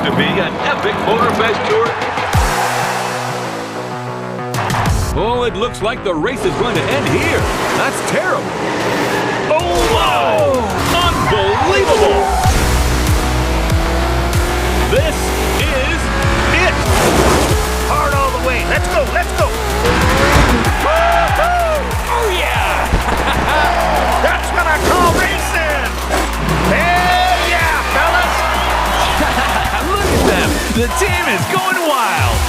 to be an epic Motorfest tour. Oh, it looks like the race is going to end here. That's terrible. Oh, wow! Unbelievable! This is it! Hard all the way. Let's go, let's go. Oh, yeah! That's what I call racing. Hell yeah, fellas. Look at them! The team is going wild!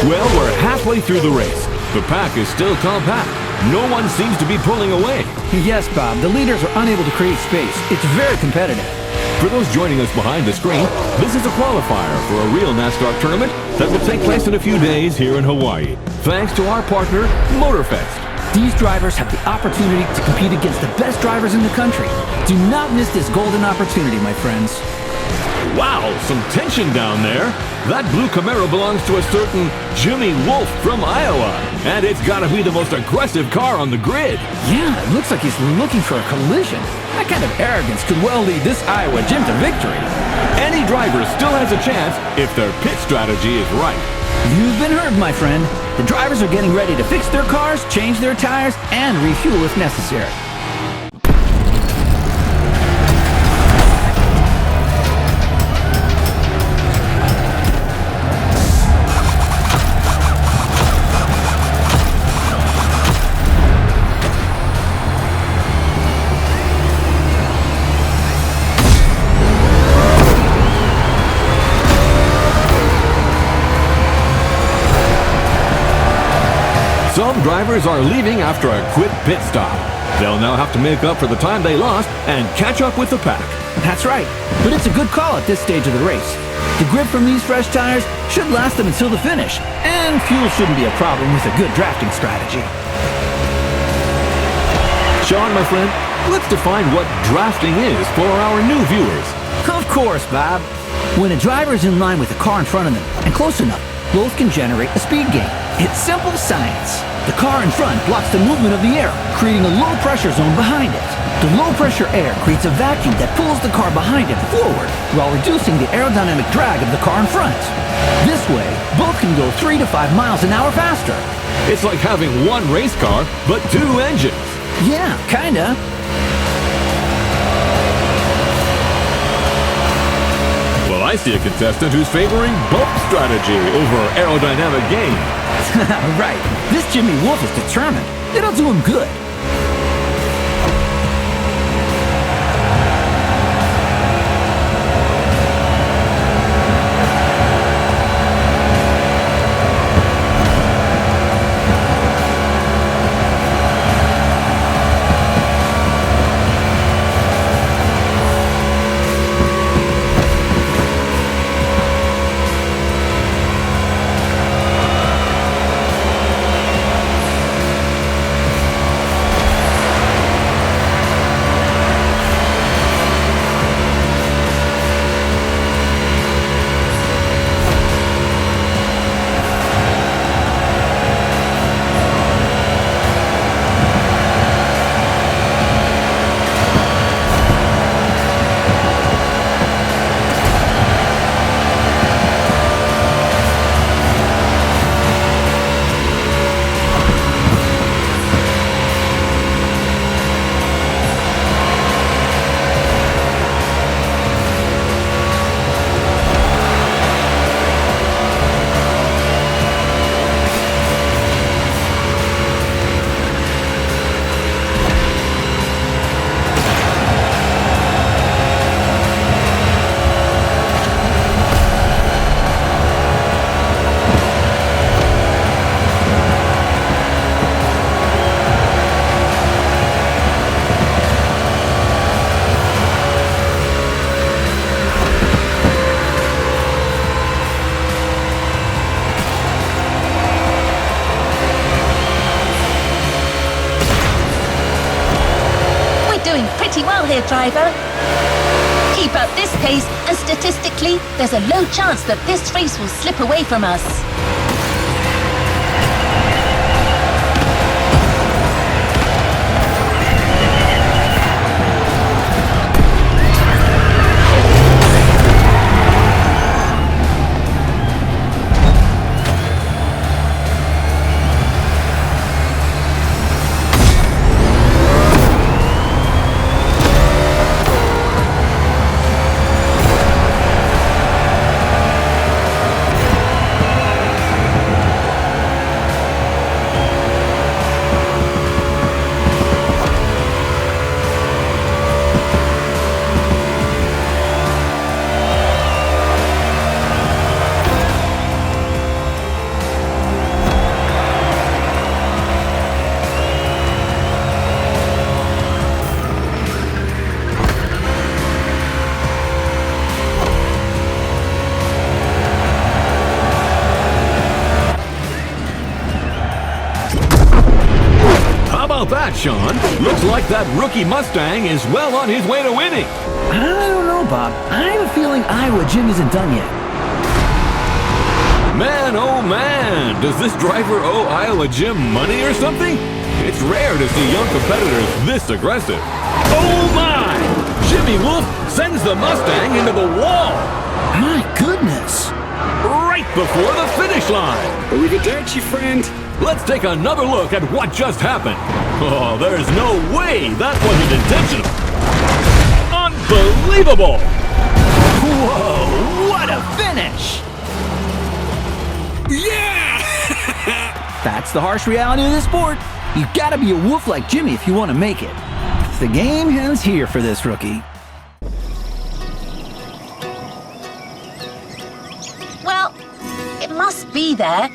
Well, we're halfway through the race. The pack is still compact. No one seems to be pulling away. Yes, Bob. The leaders are unable to create space. It's very competitive. For those joining us behind the screen, this is a qualifier for a real NASCAR tournament that will take place in a few days here in Hawaii, thanks to our partner, Motorfest. These drivers have the opportunity to compete against the best drivers in the country. Do not miss this golden opportunity, my friends. Wow, some tension down there. That blue Camaro belongs to a certain Jimmy Wolf from Iowa, and it's gotta be the most aggressive car on the grid. Yeah, it looks like he's looking for a collision. That kind of arrogance could well lead this Iowa Jim to victory. Any driver still has a chance if their pit strategy is right. You've been heard, my friend. The drivers are getting ready to fix their cars, change their tires, and refuel if necessary. Some drivers are leaving after a quick pit stop. They'll now have to make up for the time they lost and catch up with the pack. That's right, but it's a good call at this stage of the race. The grip from these fresh tires should last them until the finish, and fuel shouldn't be a problem with a good drafting strategy. Sean, my friend, let's define what drafting is for our new viewers. Of course, Bob. When a driver is in line with the car in front of them and close enough, both can generate a speed gain. It's simple science. The car in front blocks the movement of the air, creating a low-pressure zone behind it. The low-pressure air creates a vacuum that pulls the car behind it forward, while reducing the aerodynamic drag of the car in front. This way, both can go 3 to 5 miles an hour faster. It's like having one race car, but 2 engines. Yeah, kinda. Well, I see a contestant who's favoring bump strategy over aerodynamic gain. Right. This Jimmy Wolf is determined. It'll do him good. pretty well here, driver. Keep up this pace, and statistically, there's a low chance that this race will slip away from us. That, Sean. Looks like that rookie Mustang is well on his way to winning. I don't know, Bob. I have a feeling Iowa Jim isn't done yet. Man, oh man, does this driver owe Iowa Jim money or something? It's rare to see young competitors this aggressive. Oh my! Jimmy Wolf sends the Mustang into the wall. My goodness. Right before the finish line. Are we the dirt, you friend? Let's take another look at what just happened. Oh, there's no way that wasn't intentional. Unbelievable! Whoa, what a finish! Yeah! That's the harsh reality of this sport. You gotta be a wolf like Jimmy if you want to make it. The game ends here for this rookie. Well, it must be there.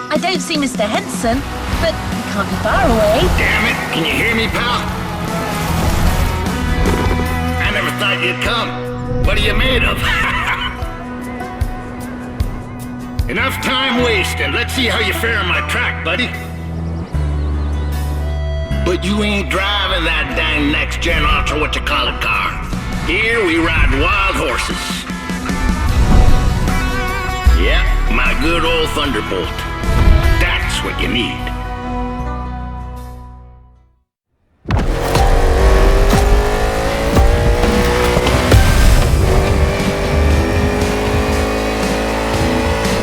I don't see Mr. Henson, but he can't be far away. Damn it! Can you hear me, pal? I never thought you'd come. What are you made of? Enough time wasted. Let's see how you fare on my track, buddy. But you ain't driving that dang next-gen ultra what-you-call-it car. Here we ride wild horses. Yep, my good old Thunderbolt. That's what you need.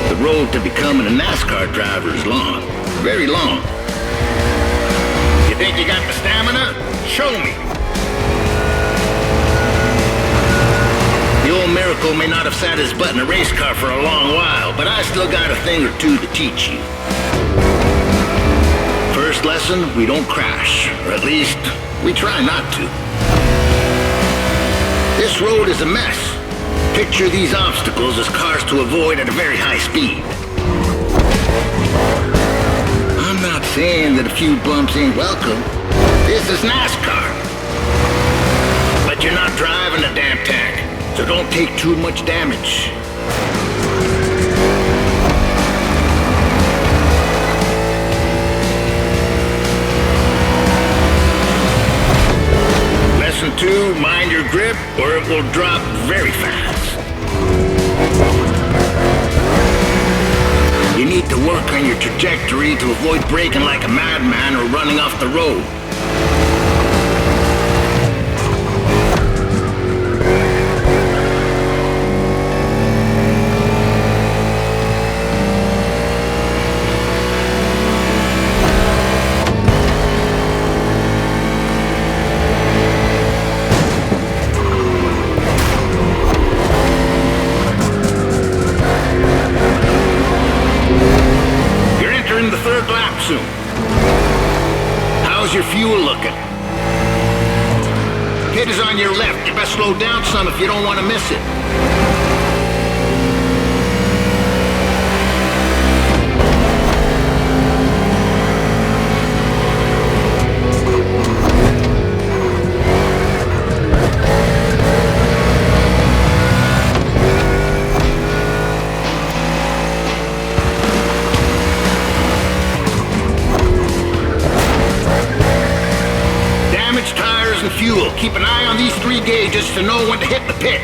The road to becoming a NASCAR driver is long, very long. You think you got the stamina? Show me. The old Miracle may not have sat his butt in a race car for a long while, but I still got a thing or two to teach you. First lesson, we don't crash, or at least, we try not to. This road is a mess. Picture these obstacles as cars to avoid at a very high speed. I'm not saying that a few bumps ain't welcome. This is NASCAR. But you're not driving a damn tank, so don't take too much damage. Lesson 2, mind your grip or it will drop very fast. You need to work on your trajectory to avoid braking like a madman or running off the road. Soon. How's your fuel looking? Pit is on your left. You best slow down some if you don't want to miss it. Fuel keep an eye on these 3 gauges to know when to hit the pit.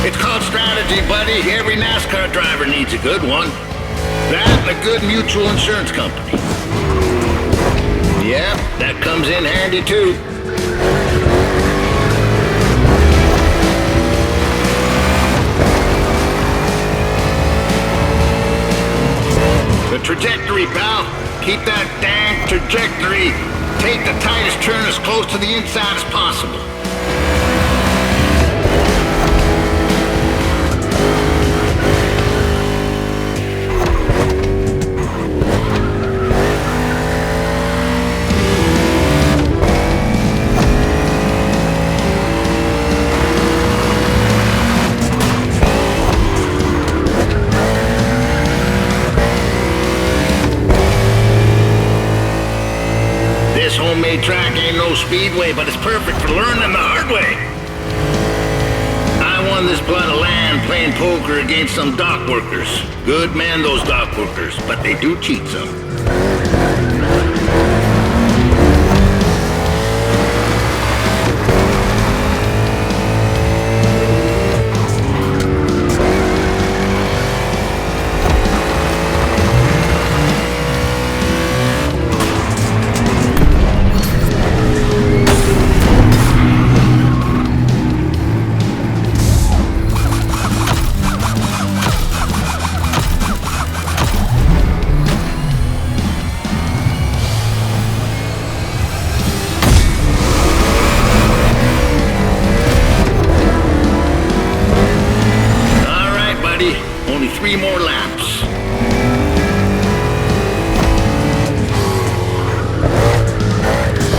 It's called strategy, buddy. Every NASCAR driver needs a good one. That and a good mutual insurance company. Yep, that comes in handy too. The trajectory, pal. Keep that dang trajectory. Take the tightest turn as close to the inside as possible. This homemade track ain't no speedway, but it's perfect for learning the hard way. I won this plot of land playing poker against some dock workers. Good men, those dock workers, but they do cheat some. Only 3 more laps.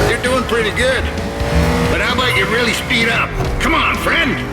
You're doing pretty good. But how about you really speed up? Come on, friend!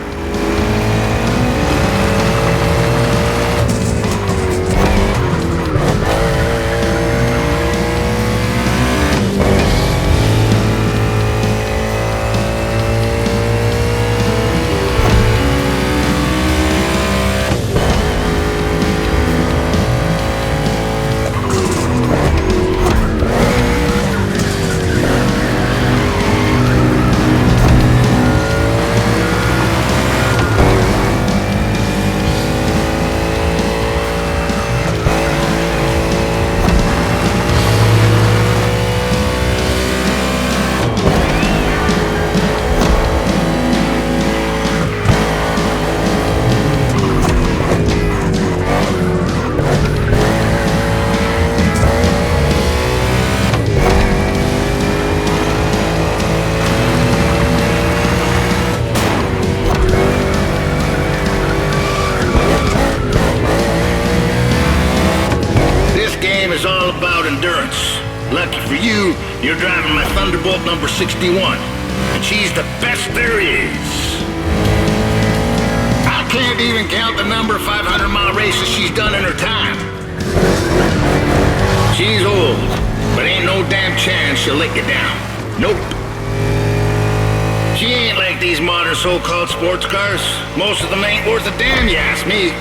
Is all about endurance. Lucky for you, you're driving my Thunderbolt number 61, and she's the best there is. I can't even count the number of 500-mile races she's done in her time. She's old, but ain't no damn chance she'll let you down. Nope. She ain't like these modern so-called sports cars. Most of them ain't worth a damn, you ask me.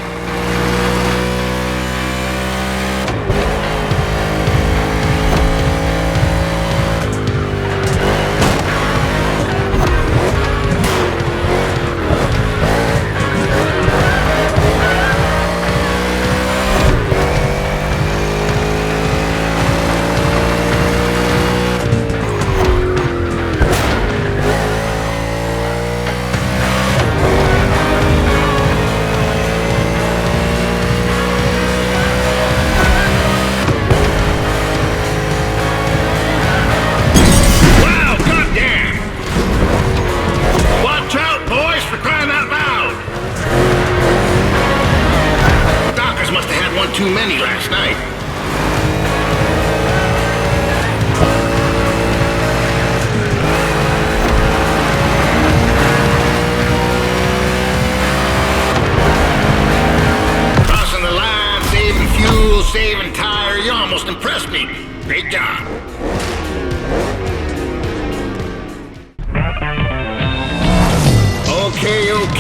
Too many last night. Crossing the line, saving fuel, saving tire. You almost impressed me. Great job.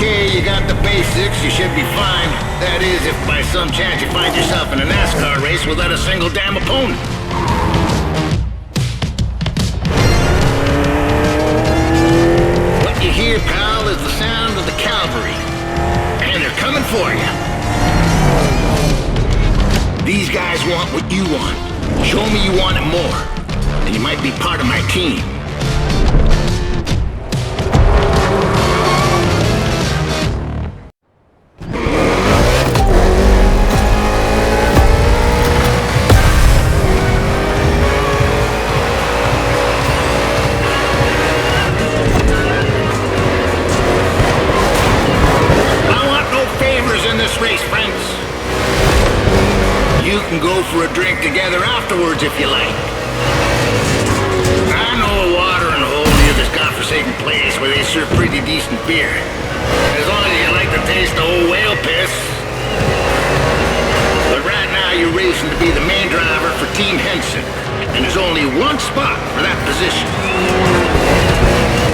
Okay, you got the basics, you should be fine. That is, if by some chance you find yourself in a NASCAR race without a single damn opponent. hear, pal, is the sound of the cavalry. And they're coming for you. These guys want what you want. Show me you want it more, and you might be part of my team. Go for a drink together afterwards if you like. I know a water and a hole near this godforsaken place where they serve pretty decent beer. As long as you like the taste of old whale piss. But right now you're racing to be the main driver for Team Hensen, and there's only one spot for that position.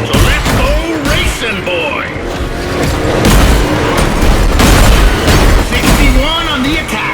So let's go racing, boy! 61 on the attack.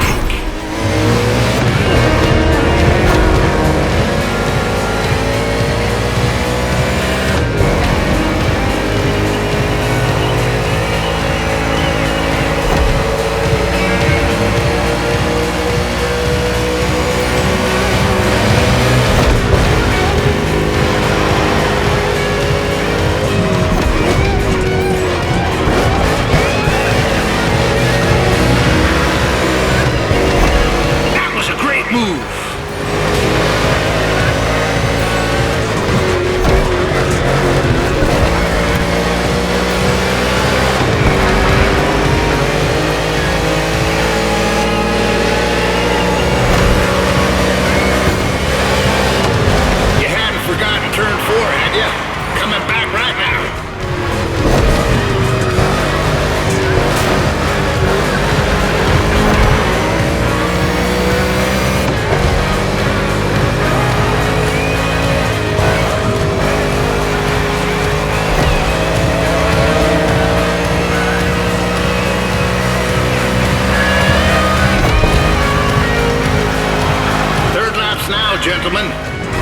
Gentlemen,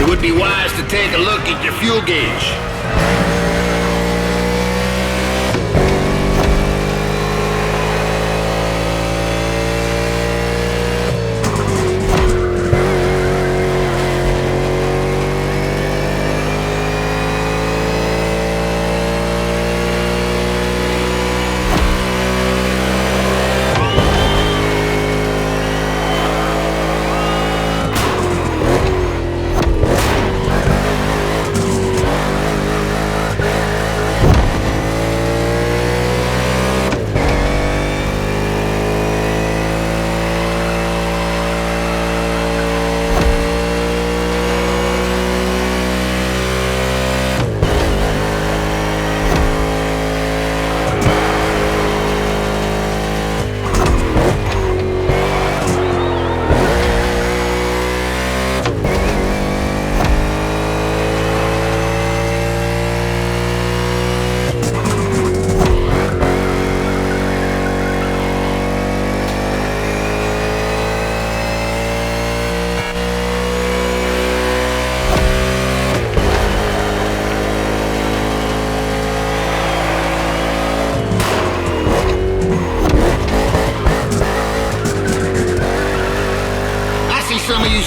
it would be wise to take a look at your fuel gauge.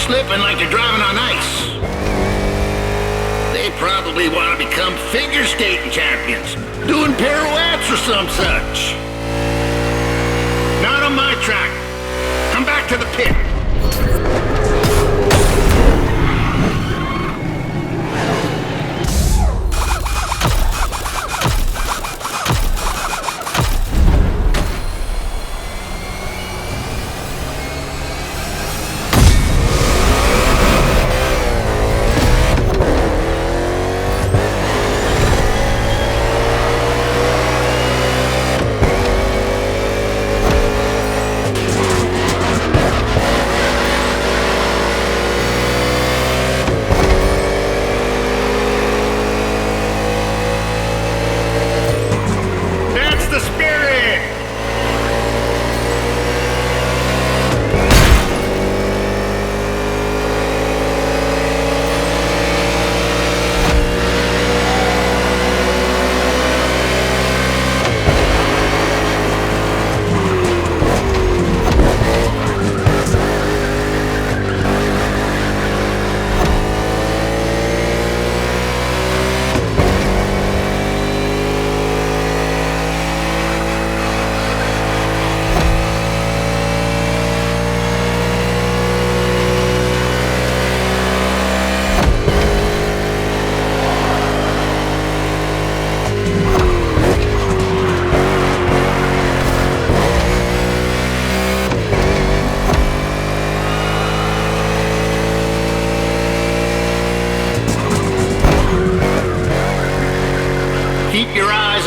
Slipping like you're driving on ice. They probably want to become figure skating champions, doing pirouettes or some such. Not on my track. Come back to the pit.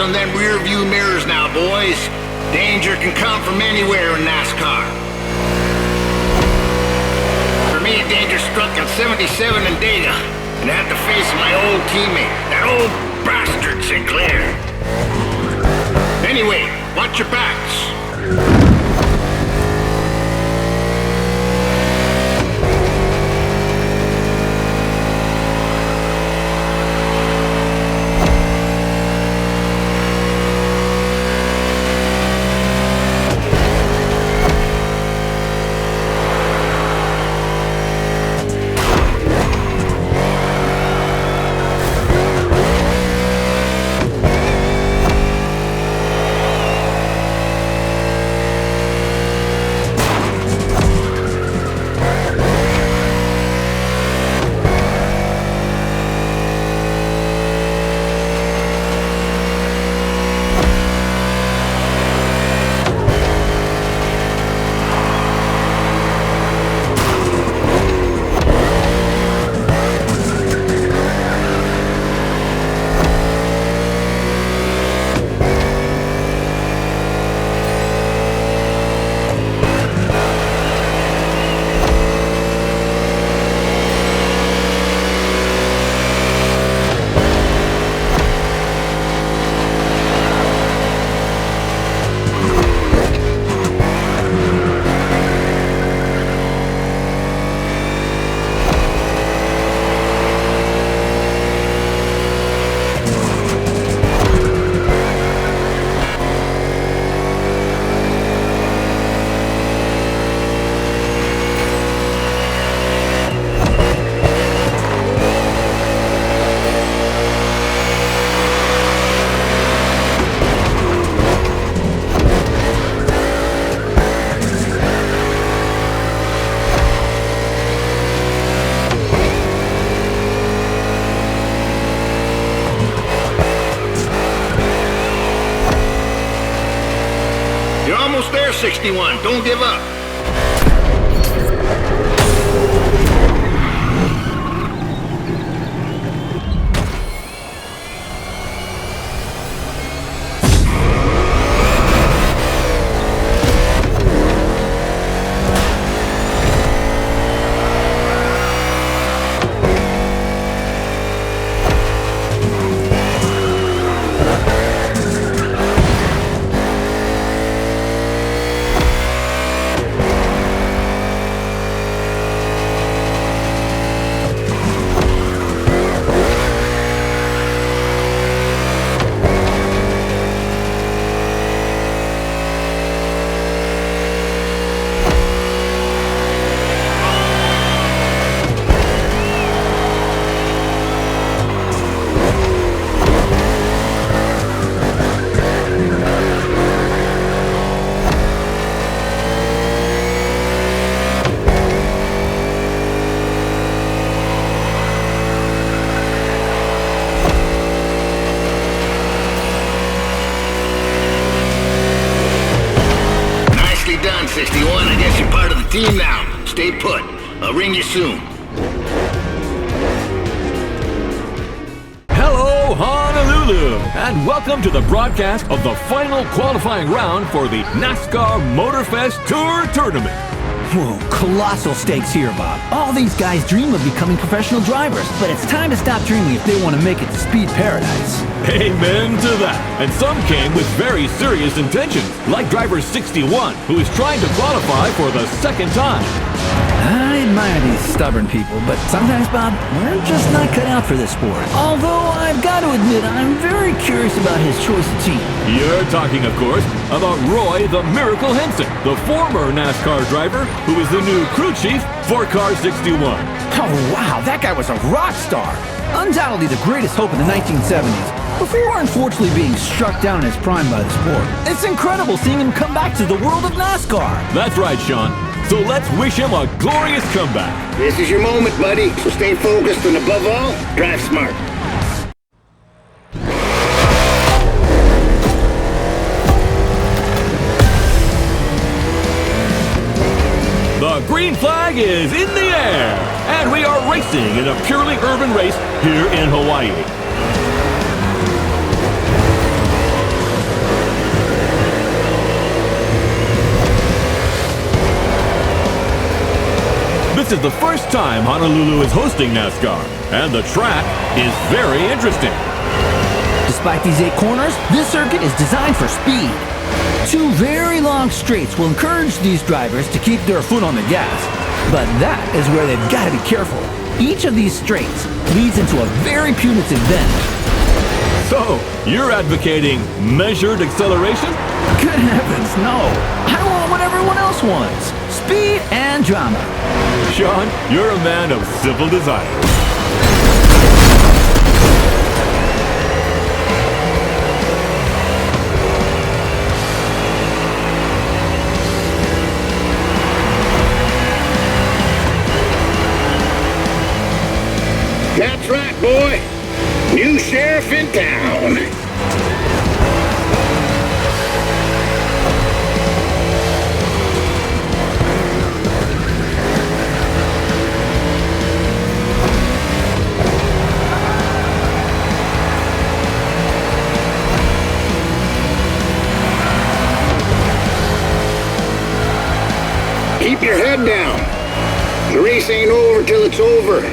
on them rear view mirrors now, boys. Danger can come from anywhere in NASCAR. For me, danger struck on 77 in Data, and I had to face my old teammate, that old bastard Sinclair. Anyway, watch your backs. You're almost there, 61. Don't give up. Done, 61. I guess you're part of the team now. Stay put. I'll ring you soon. Hello, Honolulu, and welcome to the broadcast of the final qualifying round for the NASCAR Motorfest Tour Tournament. Whoa, colossal stakes here, Bob. All these guys dream of becoming professional drivers, but it's time to stop dreaming if they want to make it to Speed Paradise. Amen to that. And some came with very serious intentions, like driver 61, who is trying to qualify for the second time. I admire these stubborn people, but sometimes, Bob, we're just not cut out for this sport. Although I've got to admit, I'm very curious about his choice of team. You're talking, of course, about Roy the Miracle Henson, the former NASCAR driver who is the new crew chief for Car 61. Oh, wow, that guy was a rock star. Undoubtedly the greatest hope in the 1970s, before unfortunately being struck down in his prime by the sport. It's incredible seeing him come back to the world of NASCAR. That's right, Sean. So let's wish him a glorious comeback. This is your moment, buddy. So stay focused and above all, drive smart. The green flag is in the air, and we are racing in a purely urban race here in Hawaii. This is the first time Honolulu is hosting NASCAR, and the track is very interesting. Despite these 8 corners, this circuit is designed for speed. 2 very long straights will encourage these drivers to keep their foot on the gas. But that is where they've got to be careful. Each of these straights leads into a very punitive bend. So, you're advocating measured acceleration? Good heavens, no. I want what everyone else wants. Speed and drama. Sean, you're a man of civil desire. That's right, boy. New sheriff in town. Keep your head down. The race ain't over till it's over.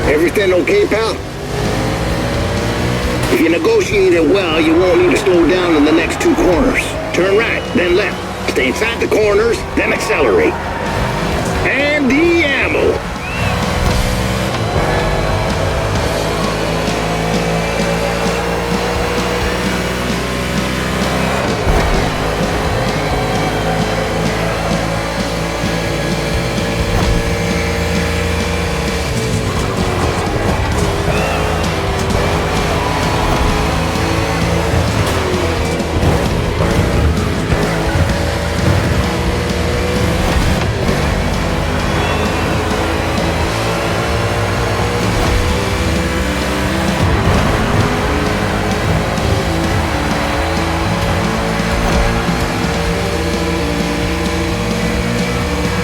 Everything okay, pal? If you negotiate it well, you won't need to slow down in the next 2 corners. Turn right, then left. Stay inside the corners, then accelerate. And the ammo.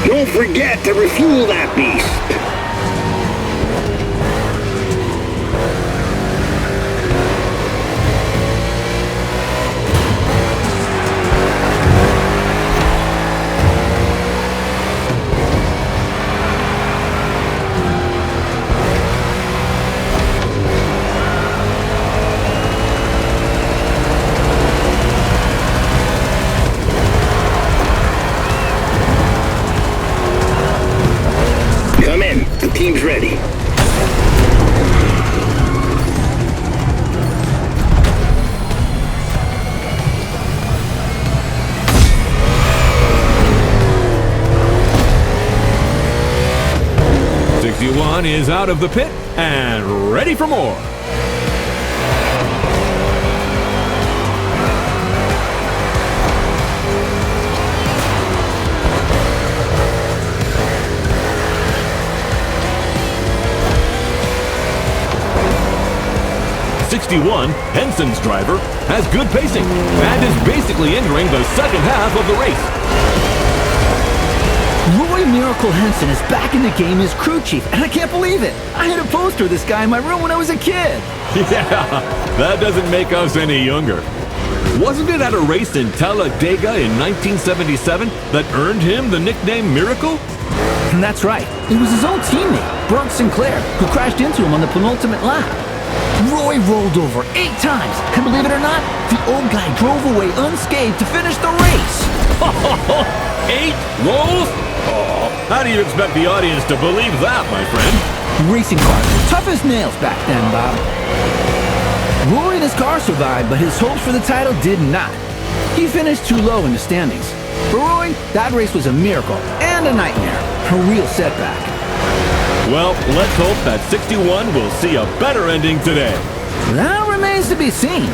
Don't forget to refuel that beast. Team's ready. '61 is out of the pit and ready for more. '61, Hensen's driver, has good pacing and is basically entering the second half of the race. Roy Miracle Henson is back in the game as crew chief, and I can't believe it. I had a poster of this guy in my room when I was a kid. Yeah, that doesn't make us any younger. Wasn't it at a race in Talladega in 1977 that earned him the nickname Miracle? That's right. It was his own teammate, Burt Sinclair, who crashed into him on the penultimate lap. Roy rolled over 8 times, and believe it or not, the old guy drove away unscathed to finish the race. 8 rolls? Oh, how do you expect the audience to believe that, my friend? Racing cars were tough as nails back then, Bob. Roy and his car survived, but his hopes for the title did not. He finished too low in the standings. For Roy, that race was a miracle and a nightmare, a real setback. Well, let's hope that '61 will see a better ending today. That remains to be seen.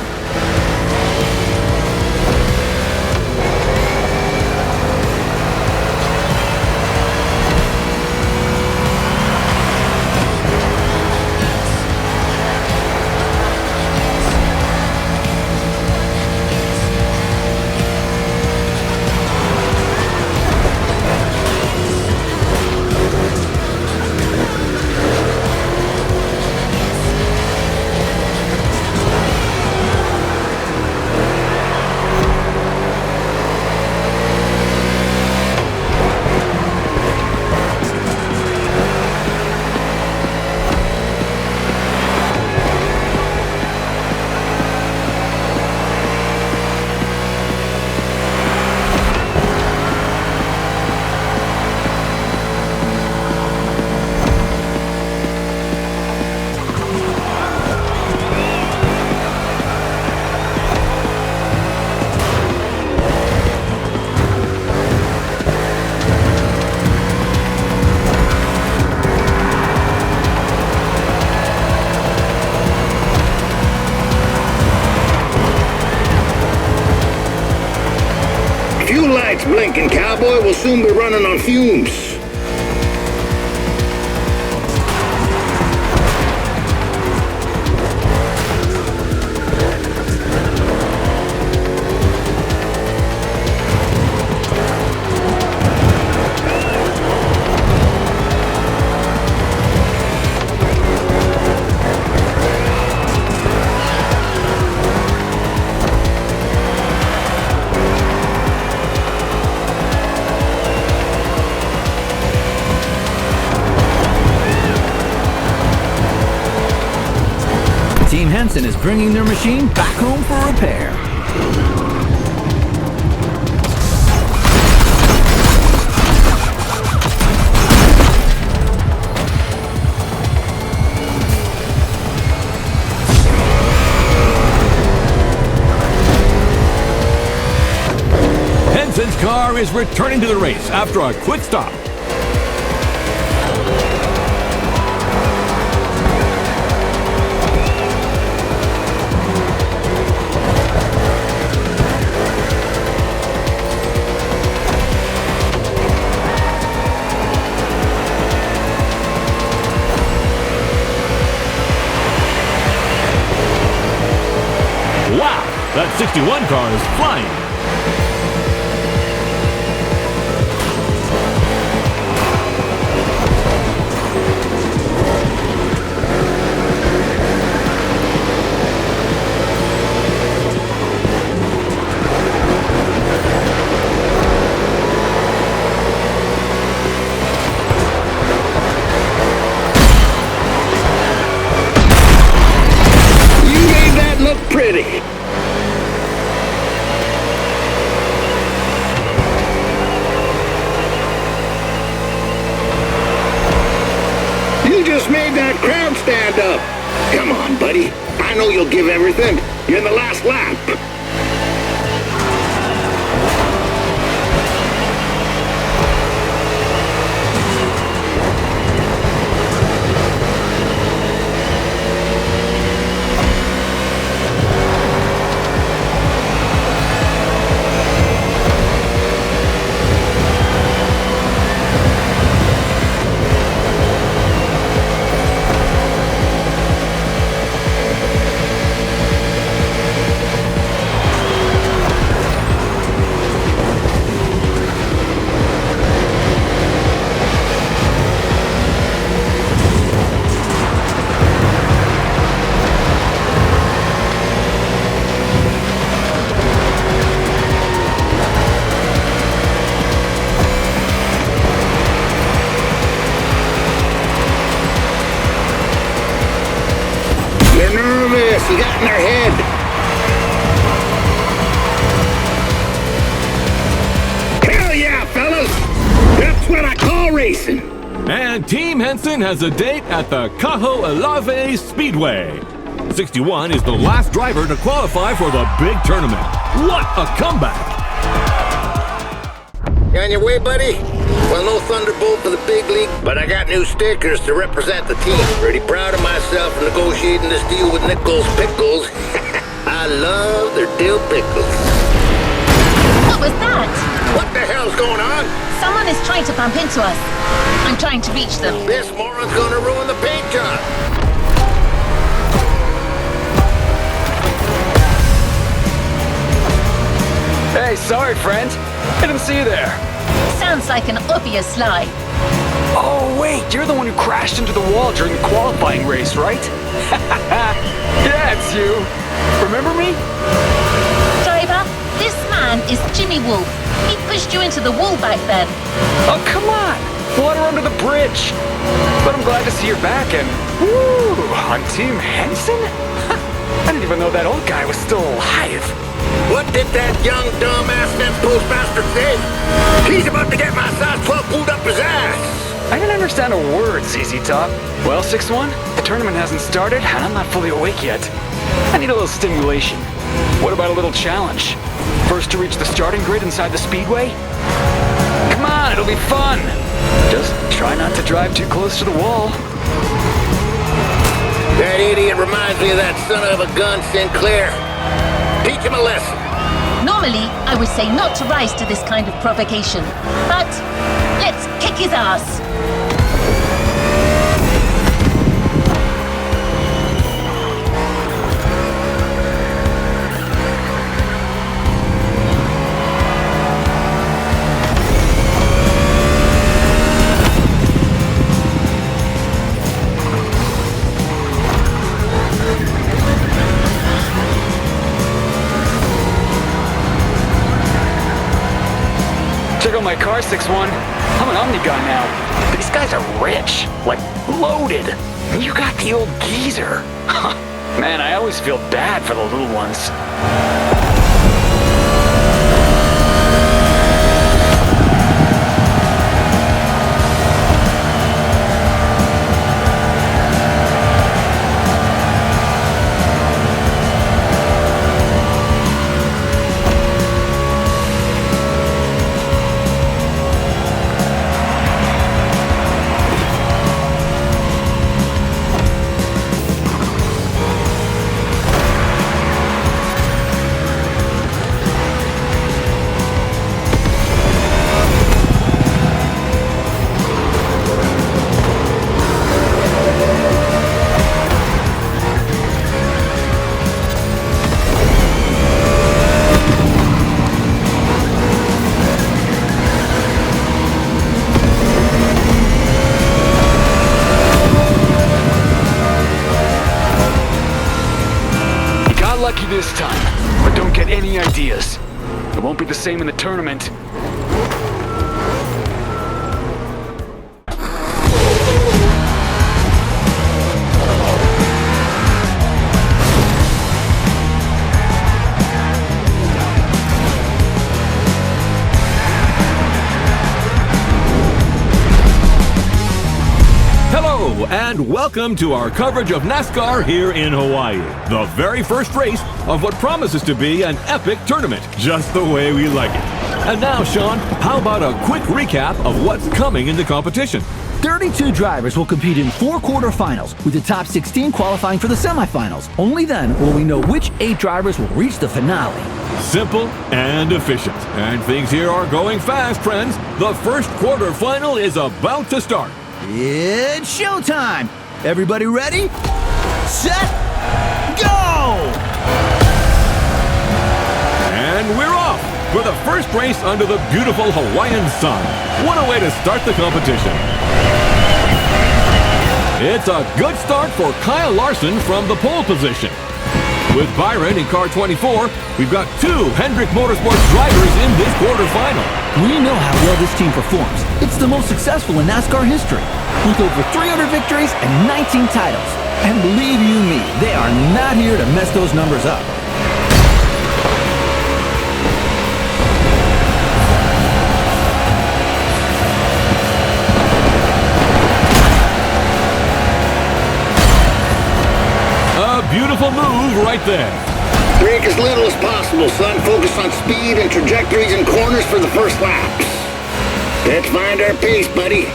Fuel lights blinking, cowboy. We'll soon be running on fumes. Team Hensen is bringing their machine back home for repair. Hensen's car is returning to the race after a quick stop. Wow, that 61 car is flying. You made that look pretty. You just made that crowd stand up. Come on, buddy. I know you'll give everything. You're in the last lap. They're nervous. You got in their head. Hell yeah, fellas. That's what I call racing. And Team Hensen has a date at the Kaho'olawe Speedway. 61 is the last driver to qualify for the big tournament. What a comeback! You on your way, buddy? Well, no Thunderbolt for the big league, but I got new stickers to represent the team. Pretty proud of myself for negotiating this deal with Nichols Pickles. I love their dill pickles. What was that? What the hell's going on? Someone is trying to bump into us. I'm trying to reach them. This moron's gonna ruin the paint job. Hey, sorry, friend. I didn't see you there. Sounds like an obvious lie. Oh, wait, you're the one who crashed into the wall during the qualifying race, right? Yeah, it's you. Remember me? Driver, this man is Jimmy Wolf. He pushed you into the wall back then. Oh, come on. Water under the bridge. But I'm glad to see you're back and... Woo! On Team Hensen? I didn't even know that old guy was still alive. What did that young dumbass then postmaster say? He's about to get my size 12 pulled up his ass. I didn't understand a word, ZZ Top. Well, 6-1, the tournament hasn't started, and I'm not fully awake yet. I need a little stimulation. What about a little challenge? First to reach the starting grid inside the Speedway? Come on, it'll be fun. Just try not to drive too close to the wall. That idiot reminds me of that son of a gun Sinclair. Teach him a lesson. No Normally, I would say not to rise to this kind of provocation, but let's kick his ass. Check out my car, 6-1. I'm an Omni guy now. These guys are rich, like loaded. And you got the old geezer. Man, I always feel bad for the little ones. Lucky this time, but don't get any ideas. It won't be the same in the tournament. And welcome to our coverage of NASCAR here in Hawaii. The very first race of what promises to be an epic tournament, just the way we like it. And now, Sean, how about a quick recap of what's coming in the competition? 32 drivers will compete in 4 quarterfinals, with the top 16 qualifying for the semifinals. Only then will we know which 8 drivers will reach the finale. Simple and efficient. And things here are going fast, friends. The first quarterfinal is about to start. It's showtime! Everybody ready? Set! Go! And we're off for the first race under the beautiful Hawaiian sun. What a way to start the competition. It's a good start for Kyle Larson from the pole position. With Byron in car 24, we've got 2 Hendrick Motorsports drivers in this quarterfinal. We know how well this team performs. It's the most successful in NASCAR history, with over 300 victories and 19 titles. And believe you me, they are not here to mess those numbers up. A beautiful move right there. Break as little as possible, son. Focus on speed and trajectories and corners for the first laps. Let's find our pace, buddy.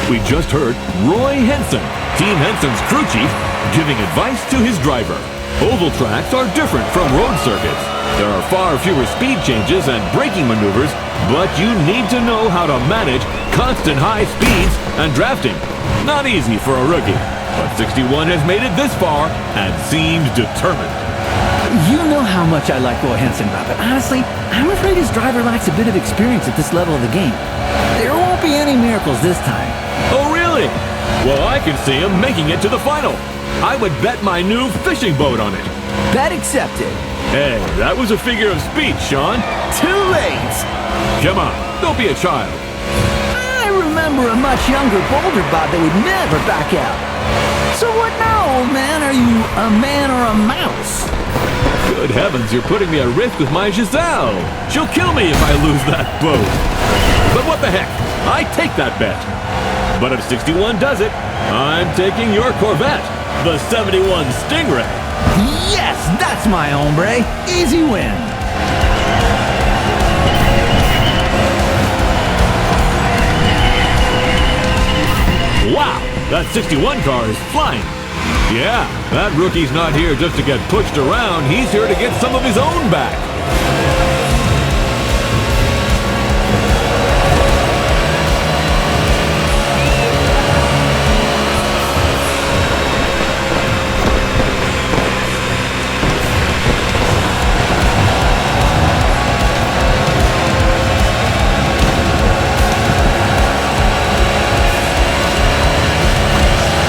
We just heard Roy Henson, Team Hensen's crew chief, giving advice to his driver. Oval tracks are different from road circuits. There are far fewer speed changes and braking maneuvers, but you need to know how to manage constant high speeds and drafting. Not easy for a rookie, but 61 has made it this far and seems determined. You know how much I like Roy Henson, Rob, but honestly, I'm afraid his driver lacks a bit of experience at this level of the game. There won't be any miracles this time. Oh, really? Well, I can see him making it to the final. I would bet my new fishing boat on it. Bet accepted. Hey, that was a figure of speech, Sean. Too late. Come on, don't be a child. I remember a much younger Boulder Bob that would never back out. So what now, old man? Are you a man or a mouse? Good heavens, you're putting me at risk with my Giselle. She'll kill me if I lose that boat. But what the heck? I take that bet. But if 61 does it, I'm taking your Corvette, the 71 Stingray. Yes, that's my hombre. Easy win. Wow, that 61 car is flying. Yeah, that rookie's not here just to get pushed around. He's here to get some of his own back.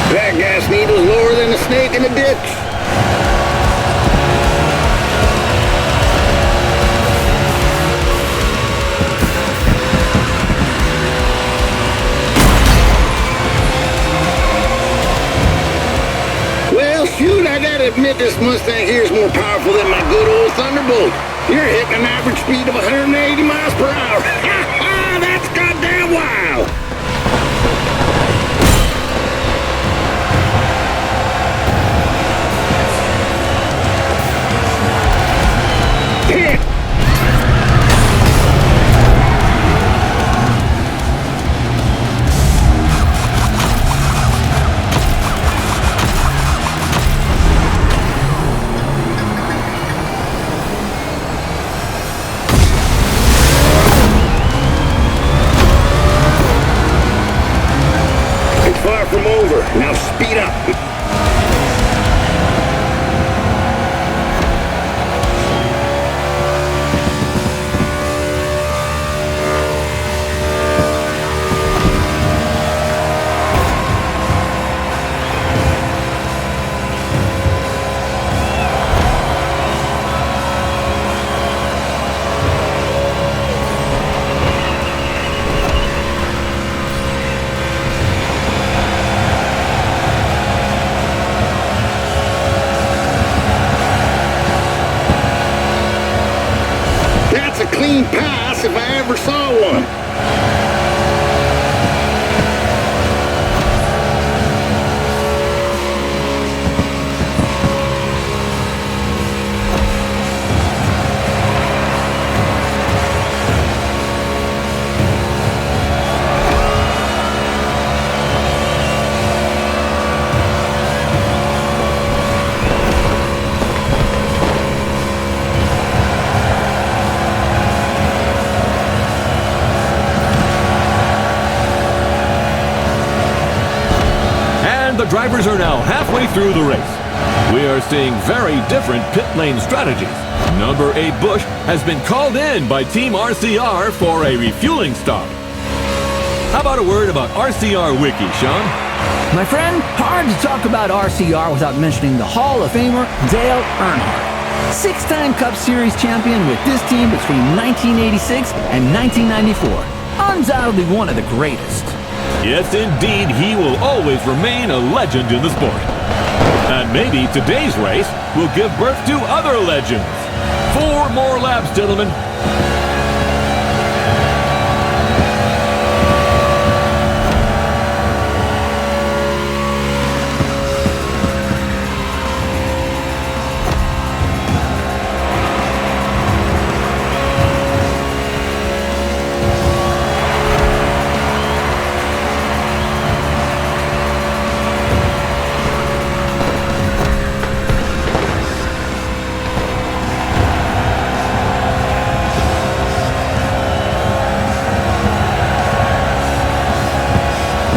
That gas needle's lower than a snake in a ditch. Well, shoot, I gotta admit this Mustang here is more powerful than my good old Thunderbolt. You're hitting an average speed of 180 miles per hour. Ha ha! That's goddamn wild! Hit! It's far from over. Now speed up. That's a clean pass if I ever saw one. The drivers are now halfway through the race. We are seeing very different pit lane strategies. Number 8 Bush has been called in by Team RCR for a refueling stop. How about a word about RCR Wiki, Sean? My friend, hard to talk about RCR without mentioning the Hall of Famer Dale Earnhardt. 6-time Cup Series champion with this team between 1986 and 1994. Undoubtedly one of the greatest. Yes, indeed, he will always remain a legend in the sport. And maybe today's race will give birth to other legends. 4 more laps, gentlemen.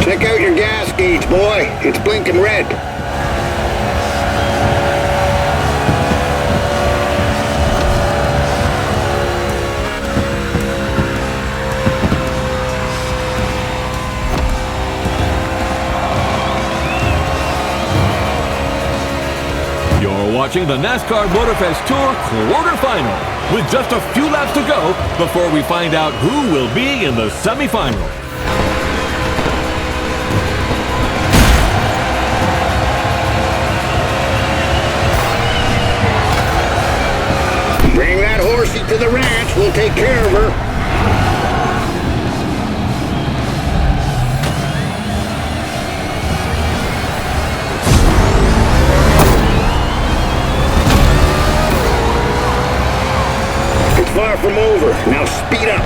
Check out your gas gauge, boy. It's blinking red. You're watching the NASCAR Motorfest Tour quarterfinal with just a few laps to go before we find out who will be in the semifinal. Bring that horsey to the ranch. We'll take care of her. It's far from over. Now speed up.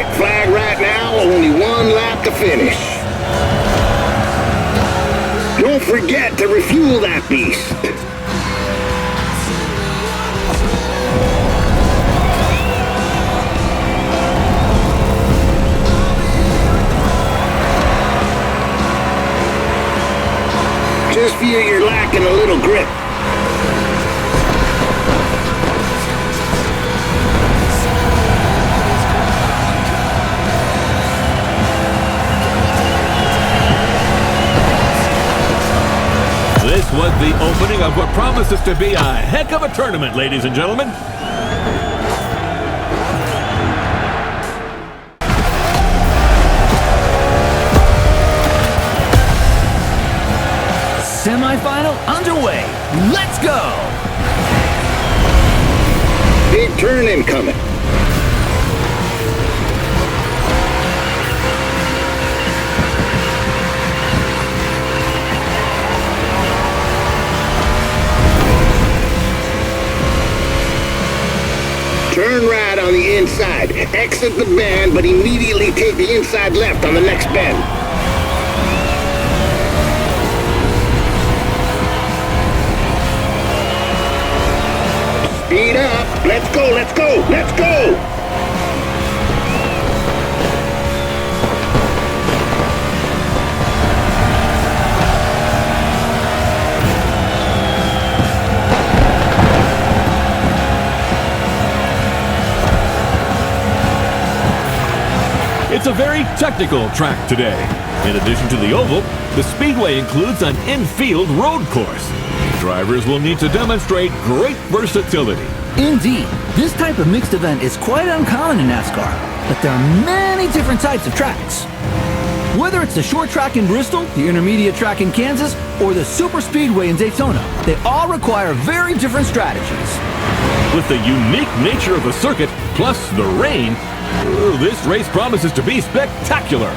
right, flag right now, only one lap to finish. Don't forget to refuel that beast. Just feel you're lacking a little grip. This was the opening of what promises to be a heck of a tournament, ladies and gentlemen. Semifinal underway. Let's go! Big turn incoming. Turn right on the inside. Exit the bend, but immediately take the inside left on the next bend. Speed up. Let's go, let's go, let's go! It's a very technical track today. In addition to the oval, the Speedway includes an infield road course. Drivers will need to demonstrate great versatility. Indeed, this type of mixed event is quite uncommon in NASCAR, but there are many different types of tracks. Whether it's the short track in Bristol, the intermediate track in Kansas, or the super speedway in Daytona, they all require very different strategies. With the unique nature of the circuit, plus the rain, this race promises to be spectacular.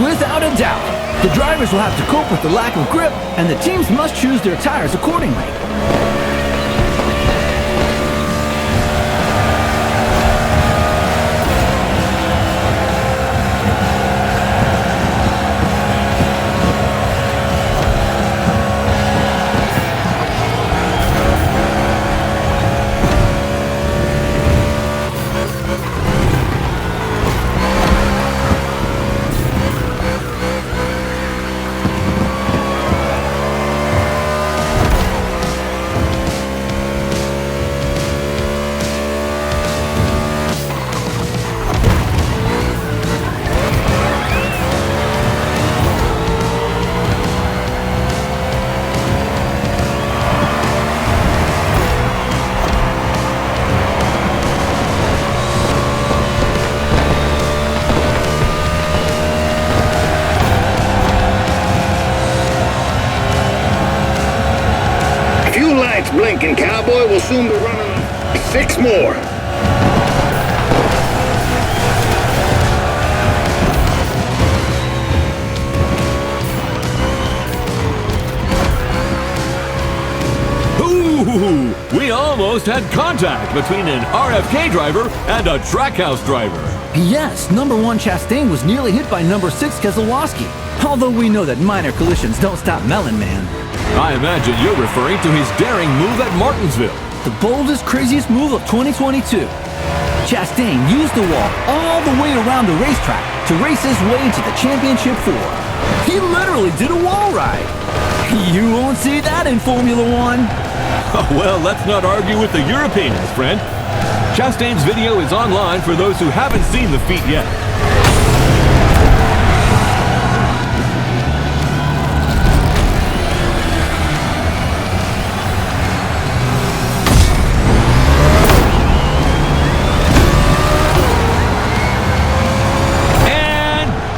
Without a doubt, the drivers will have to cope with the lack of grip, and the teams must choose their tires accordingly. Blinking, Cowboy will soon be running 6 more. Ooh, we almost had contact between an RFK driver and a Trackhouse driver. Yes, number 1 Chastain was nearly hit by number 6 Kaho'olawe, although we know that minor collisions don't stop Melon Man. I imagine you're referring to his daring move at Martinsville. The boldest, craziest move of 2022. Chastain used the wall all the way around the racetrack to race his way into the Championship 4. He literally did a wall ride. You won't see that in Formula One. Well, let's not argue with the Europeans, friend. Chastain's video is online for those who haven't seen the feat yet.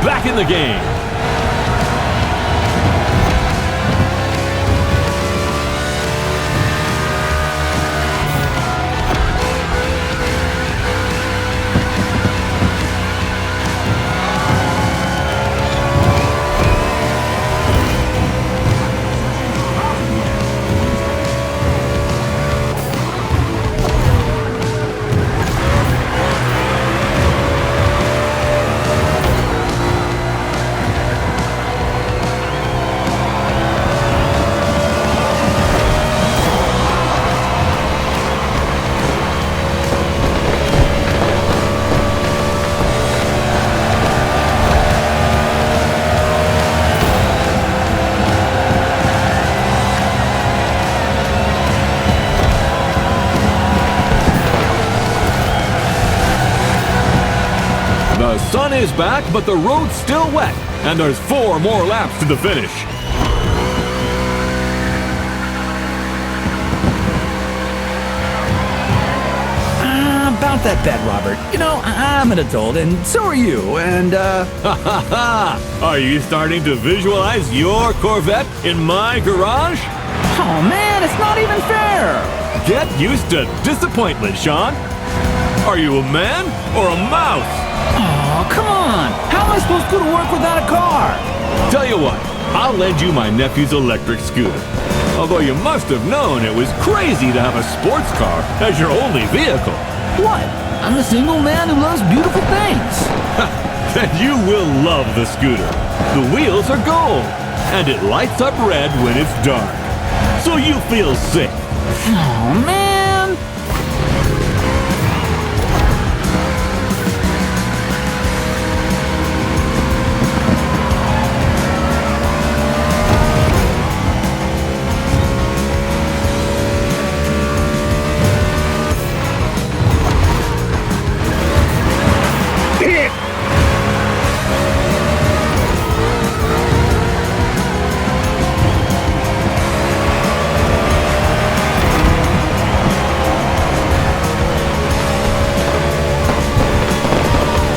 Back in the game. The sun is back, but the road's still wet, and there's 4 more laps to the finish. About that bet, Robert. You know, I'm an adult, and so are you, and, Ha ha ha! Are you starting to visualize your Corvette in my garage? Oh man, it's not even fair! Get used to disappointment, Sean. Are you a man or a mouse? Oh, come on! How am I supposed to go to work without a car? Tell you what, I'll lend you my nephew's electric scooter. Although you must have known it was crazy to have a sports car as your only vehicle. What? I'm a single man who loves beautiful things. Then you will love the scooter. The wheels are gold, and it lights up red when it's dark. So you feel safe. Oh, man!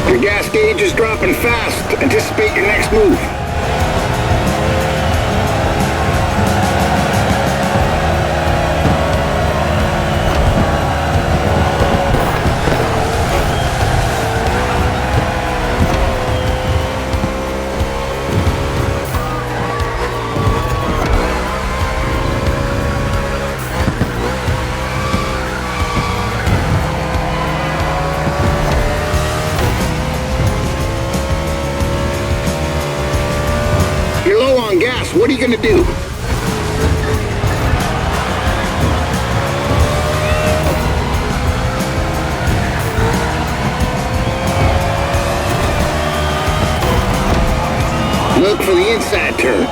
Your gas gauge is dropping fast. Anticipate your next move. You're low on gas. What are you gonna do? Look for the inside turn.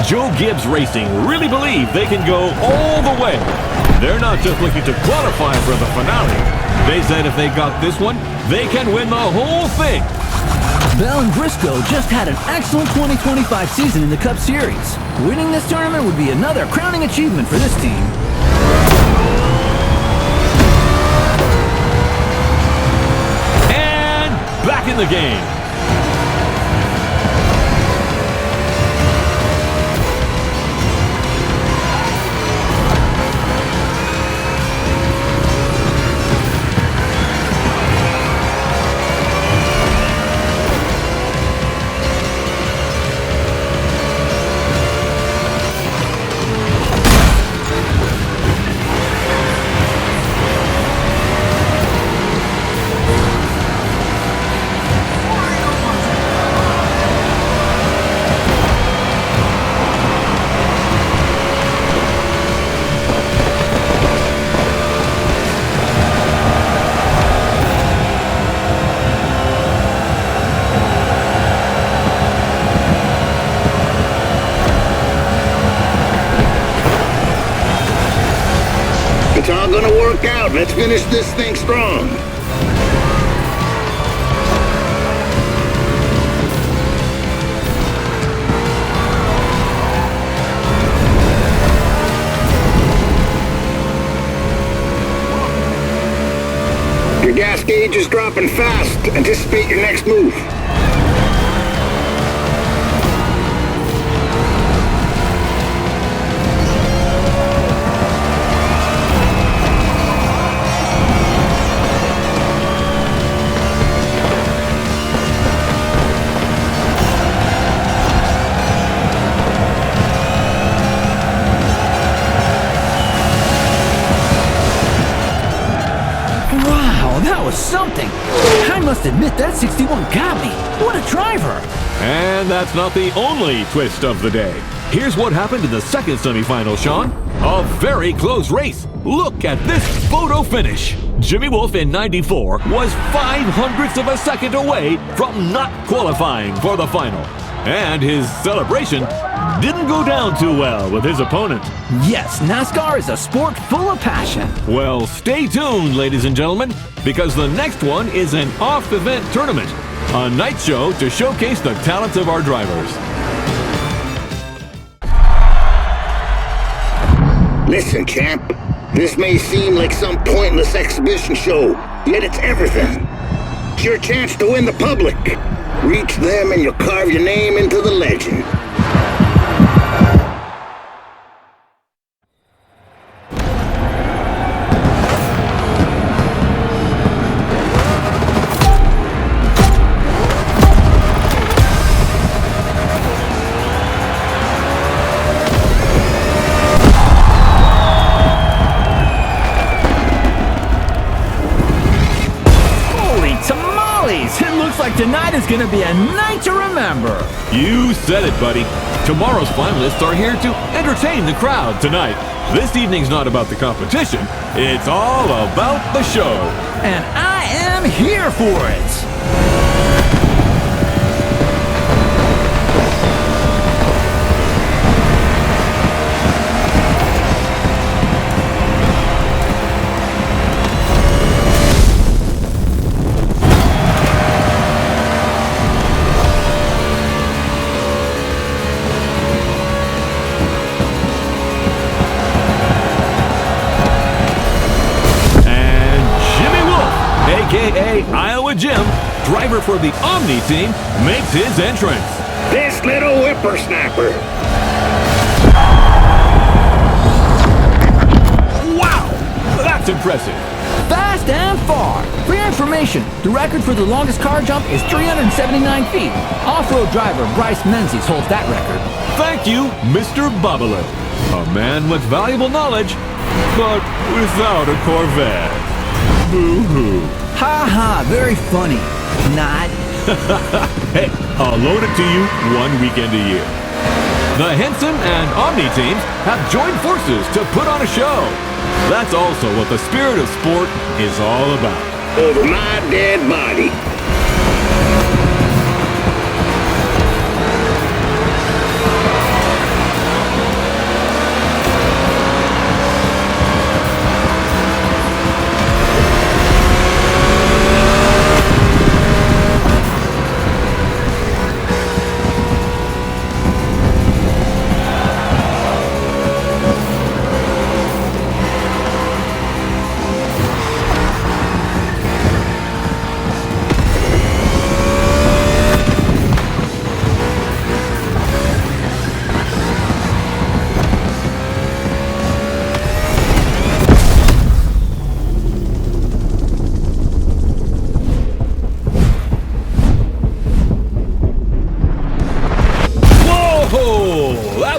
Joe Gibbs Racing really believe they can go all the way. They're not just looking to qualify for the finale. They said if they got this one, they can win the whole thing. Bell and Briscoe just had an excellent 2025 season in the Cup Series. Winning this tournament would be another crowning achievement for this team. And back in the game. It's all gonna work out. Let's finish this thing strong. Your gas gauge is dropping fast. Anticipate your next move. That was something. I must admit that 61 got me. What a driver. And that's not the only twist of the day. Here's what happened in the second semifinal, Sean. A very close race. Look at this photo finish. Jimmy Wolf in 94 was 0.05 of a second away from not qualifying for the final. And his celebration didn't didn't go down too well with his opponent. Yes, NASCAR is a sport full of passion. Well, stay tuned, ladies and gentlemen, because the next one is an off-event tournament, a night show to showcase the talents of our drivers. Listen, champ. This may seem like some pointless exhibition show, yet it's everything. It's your chance to win the public. Reach them and you'll carve your name into the legend. It looks like tonight is gonna be a night to remember. You said it, buddy. Tomorrow's finalists are here to entertain the crowd tonight. This evening's not about the competition. It's all about the show. And I am here for it. A.K.A. Iowa Jim, driver for the Omni team, makes his entrance. This little whippersnapper. Wow! That's impressive. Fast and far. For your information, the record for the longest car jump is 379 feet. Off-road driver Bryce Menzies holds that record. Thank you, Mr. Babalu. A man with valuable knowledge, but without a Corvette. Boo-hoo. Ha ha, very funny. Not. Hey, I'll loan it to you one weekend a year. The Hensen and Omni teams have joined forces to put on a show. That's also what the spirit of sport is all about. Over my dead body.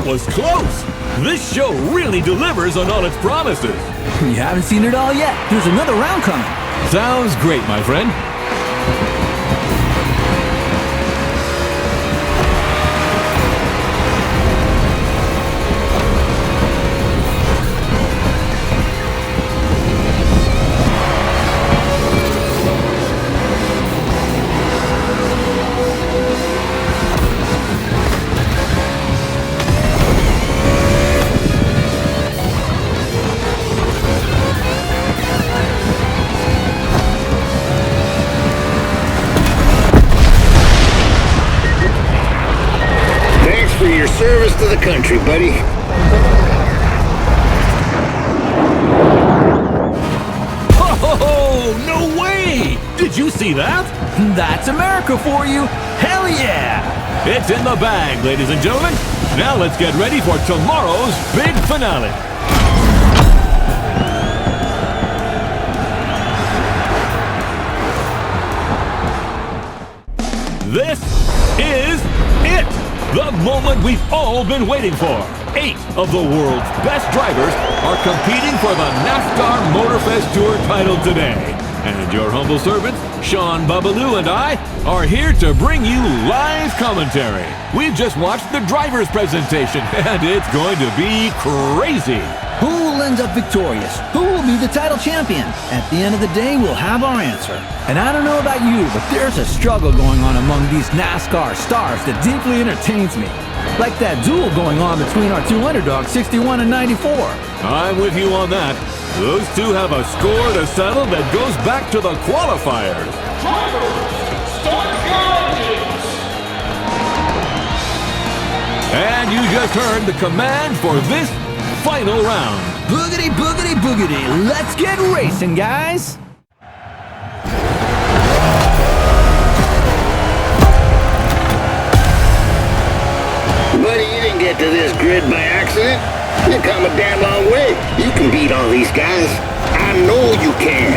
Was close. This show really delivers on all its promises. You haven't seen it all yet. There's another round coming. Sounds great, my friend. Service to the country, buddy. Oh, no way! Did you see that? That's America for you. Hell yeah! It's in the bag, ladies and gentlemen. Now let's get ready for tomorrow's big finale. This is it! The moment we've all been waiting for. 8 of the world's best drivers are competing for the NASCAR Motorfest Tour title today. And your humble servants, Sean Babalu and I, are here to bring you live commentary. We've just watched the driver's presentation, and it's going to be crazy. Who will end up victorious? Who will be the title champion? At the end of the day, we'll have our answer. And I don't know about you, but there's a struggle going on among these NASCAR stars that deeply entertains me. Like that duel going on between our two underdogs, 61 and 94. I'm with you on that. Those two have a score to settle that goes back to the qualifiers. And you just heard the command for this final round. Boogity, boogity, boogity. Let's get racing, guys. Buddy, you didn't get to this grid by accident. You come a damn long way. You can beat all these guys. I know you can.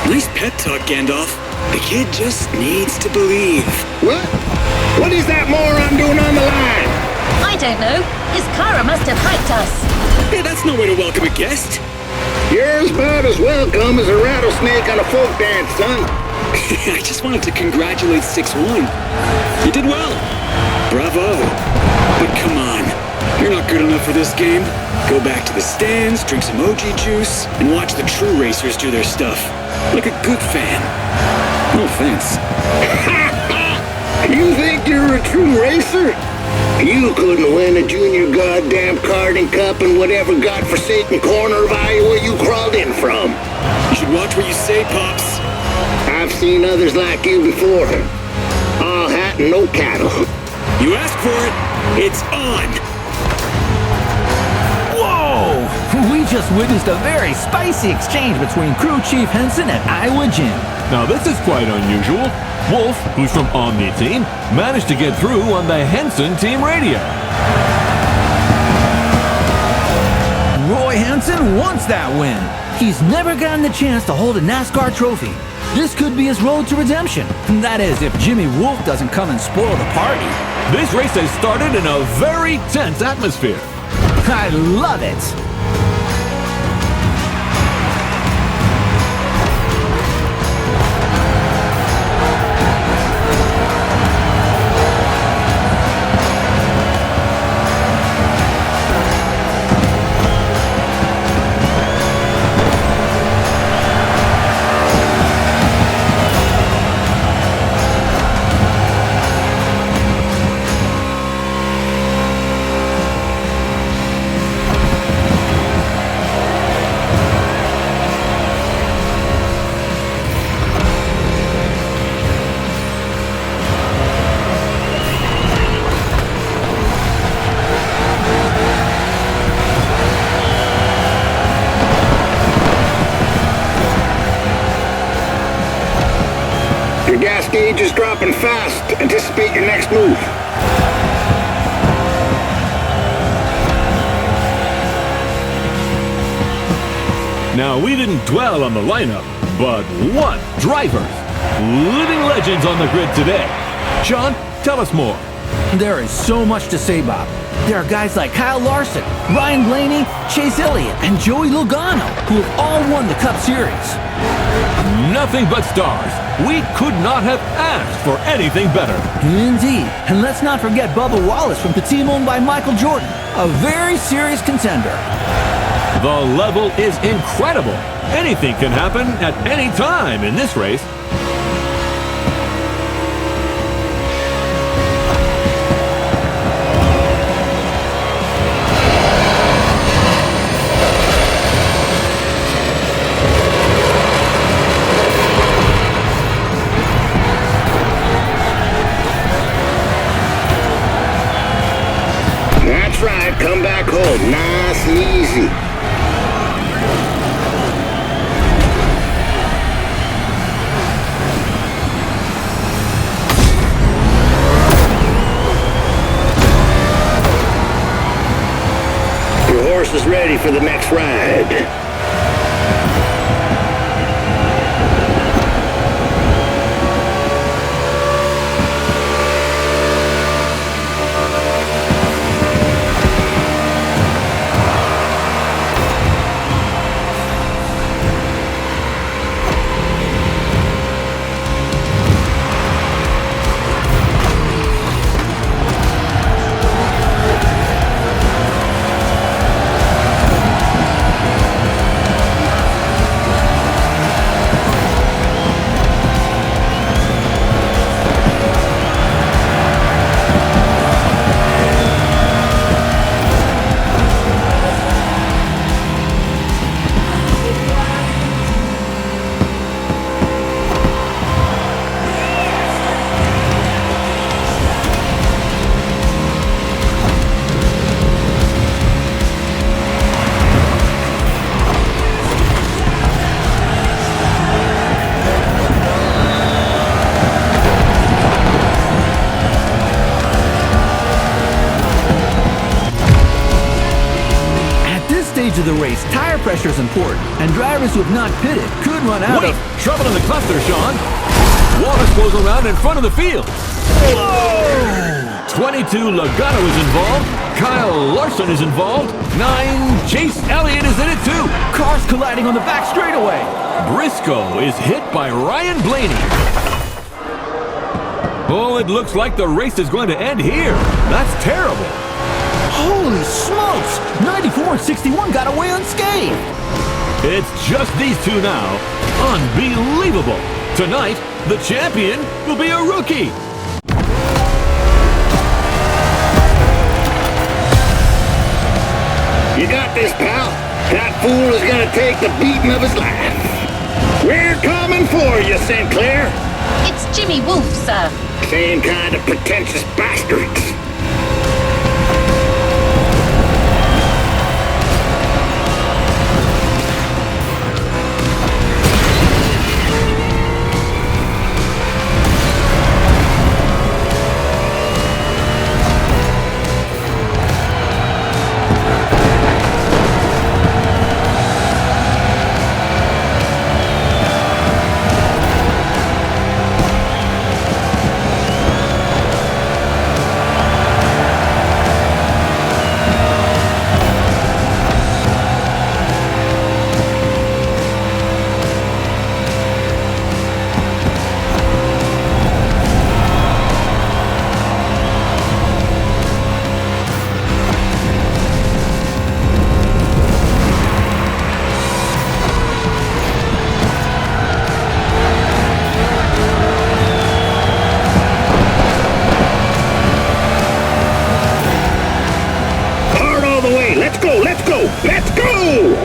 Nice pep talk, Gandalf. The kid just needs to believe. What? What is that moron doing on the line? I don't know. His Kara must have hiked us. Hey, that's no way to welcome a guest. You're about as welcome as a rattlesnake on a folk dance, son. I just wanted to congratulate 6-1. You did well. Bravo. But come on. You're not good enough for this game. Go back to the stands, drink some OG juice, and watch the true racers do their stuff. Like a good fan. No offense. You think you're a true racer? You couldn't win a junior goddamn karting cup in whatever godforsaken corner of Iowa you crawled in from. You should watch what you say, Pops. I've seen others like you before. All hat and no cattle. You asked for it. It's on. Whoa! We just witnessed a very spicy exchange between crew chief Hensen and Iowa Jim. Now this is quite unusual. Wolf, who's from Omni Team, managed to get through on the Henson team radio. Roy Henson wants that win. He's never gotten the chance to hold a NASCAR trophy. This could be his road to redemption. That is, if Jimmy Wolf doesn't come and spoil the party. This race has started in a very tense atmosphere. I love it. Your gas gauge is dropping fast. Anticipate your next move. Now, we didn't dwell on the lineup, but what drivers! Living legends on the grid today. Sean, tell us more. There is so much to say, Bob. There are guys like Kyle Larson, Ryan Blaney, Chase Elliott, and Joey Logano, who have all won the Cup Series. Nothing but stars. We could not have asked for anything better. Indeed. And let's not forget Bubba Wallace from the team owned by Michael Jordan, a very serious contender. The level is incredible. Anything can happen at any time in this race. That's right, come back home, nice and easy. Your horse is ready for the next ride. stage of the race, tire pressure is important, and drivers who have not pitted could run out Wait! of... Trouble in the cluster, Sean! Water flows around in front of the field. Whoa! 22 Logano is involved. Kyle Larson is involved. 9 Chase Elliott is in it too. Cars colliding on the back straightaway. Briscoe is hit by Ryan Blaney. Oh, it looks like the race is going to end here. That's terrible. Holy smokes! 94 and 61 got away unscathed. It's just these two now. Unbelievable. Tonight, the champion will be a rookie. You got this, pal. That fool is gonna take the beating of his life. We're coming for you, Sinclair. It's Jimmy Wolf, sir. Same kind of pretentious bastards. Let's go!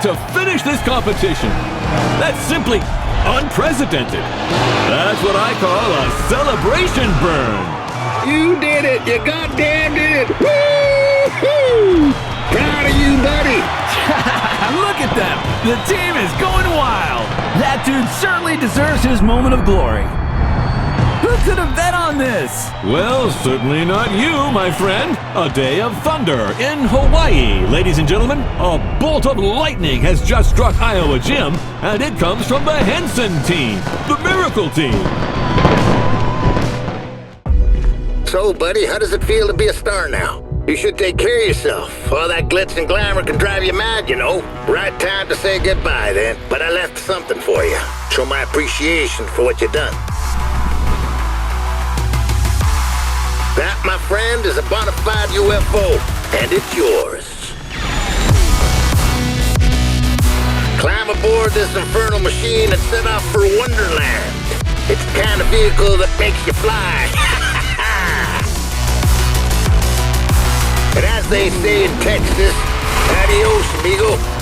To finish this competition. That's simply unprecedented. That's what I call a celebration burn. You did it! You goddamn did it! Woo-hoo! Proud of you, buddy! Look at them! The team is going wild! That dude certainly deserves his moment of glory. Who could have bet on this? Well, certainly not you, my friend. A day of thunder in Hawaii. Ladies and gentlemen, a bolt of lightning has just struck Iowa Gym, and it comes from the Hensen team, the Miracle Team. So, buddy, how does it feel to be a star now? You should take care of yourself. All that glitz and glamour can drive you mad, you know. Right time to say goodbye, then. But I left something for you. Show my appreciation for what you've done. That, my friend, is a bona fide UFO, and it's yours. Climb aboard this infernal machine and set off for Wonderland. It's the kind of vehicle that makes you fly. And as they say in Texas, adios, amigo.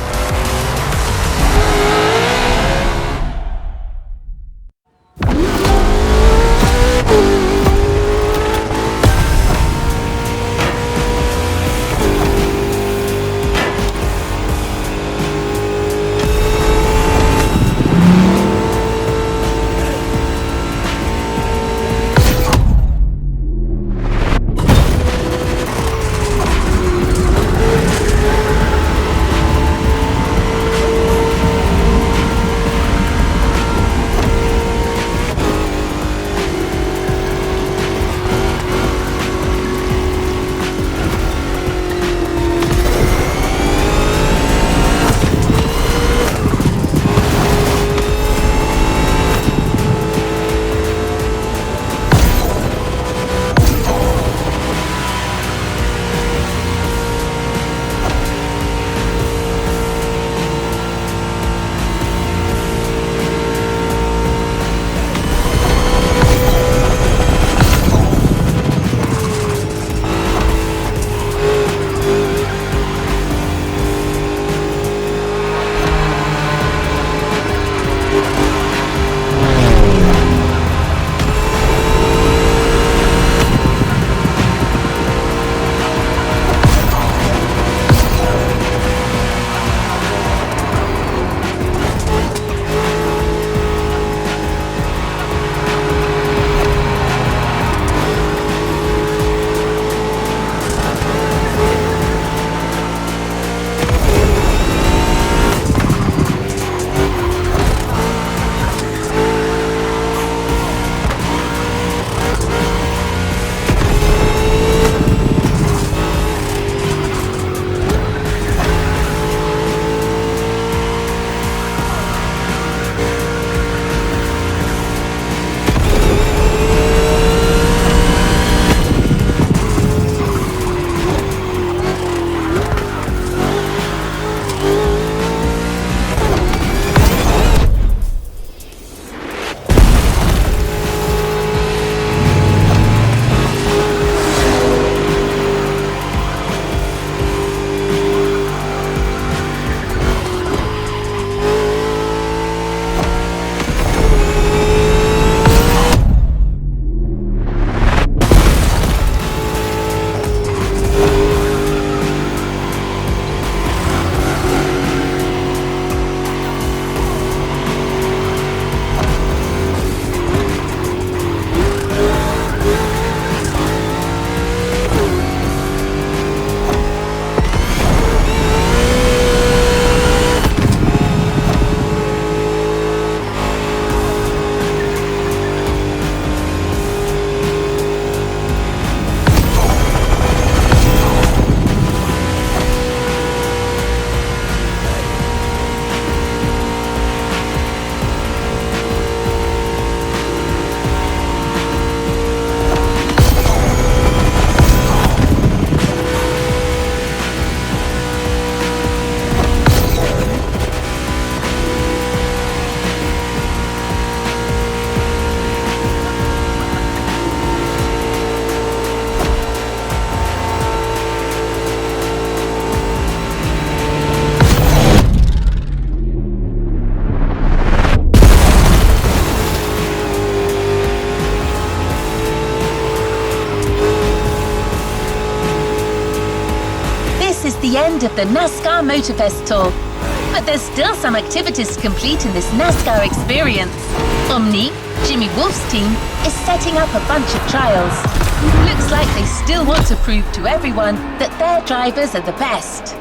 end of the NASCAR Motorfest tour. But there's still some activities to complete in this NASCAR experience. Omni, Jimmy Wolf's team, is setting up a bunch of trials. Looks like they still want to prove to everyone that their drivers are the best.